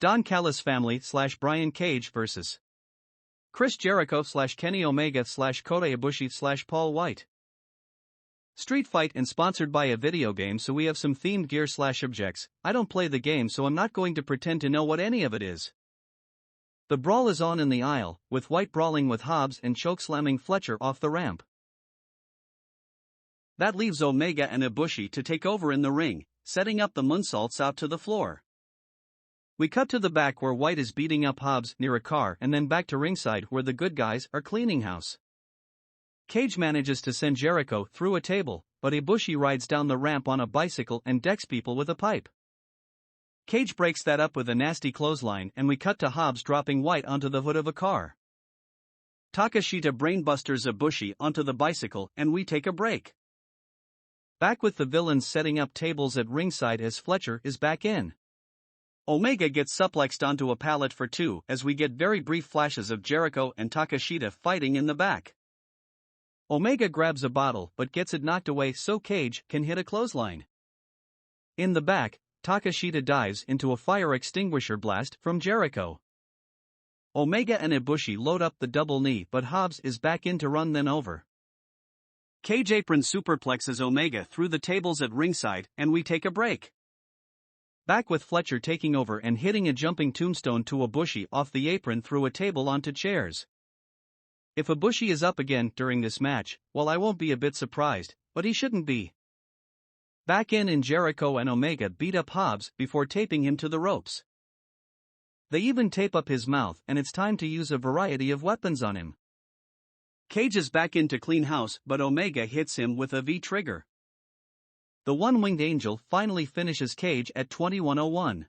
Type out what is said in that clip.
Don Callis family / Brian Cage vs. Chris Jericho / Kenny Omega / Kota Ibushi / Paul Wight. Street fight and sponsored by a video game, so we have some themed gear / objects. I don't play the game, so I'm not going to pretend to know what any of it is. The brawl is on in the aisle, with Wight brawling with Hobbs and chokeslamming Fletcher off the ramp. That leaves Omega and Ibushi to take over in the ring, setting up the moonsaults out to the floor. We cut to the back where Wight is beating up Hobbs near a car, and then back to ringside where the good guys are cleaning house. Cage manages to send Jericho through a table, but Ibushi rides down the ramp on a bicycle and decks people with a pipe. Cage breaks that up with a nasty clothesline, and we cut to Hobbs dropping Wight onto the hood of a car. Takeshita brainbusters Ibushi onto the bicycle, and we take a break. Back with the villains setting up tables at ringside as Fletcher is back in. Omega gets suplexed onto a pallet for 2 as we get very brief flashes of Jericho and Takeshita fighting in the back. Omega grabs a bottle but gets it knocked away so Cage can hit a clothesline. In the back, Takeshita dives into a fire extinguisher blast from Jericho. Omega and Ibushi load up the double knee, but Hobbs is back in to run them over. Cage apron superplexes Omega through the tables at ringside, and we take a break. Back with Fletcher taking over and hitting a jumping tombstone to Ibushi off the apron through a table onto chairs. If Ibushi is up again during this match, well, I won't be a bit surprised, but he shouldn't be. Back in Jericho and Omega beat up Hobbs before taping him to the ropes. They even tape up his mouth, and it's time to use a variety of weapons on him. Cage is back in to clean house, but Omega hits him with a V-trigger. The one-winged angel finally finishes Cage at 21:01.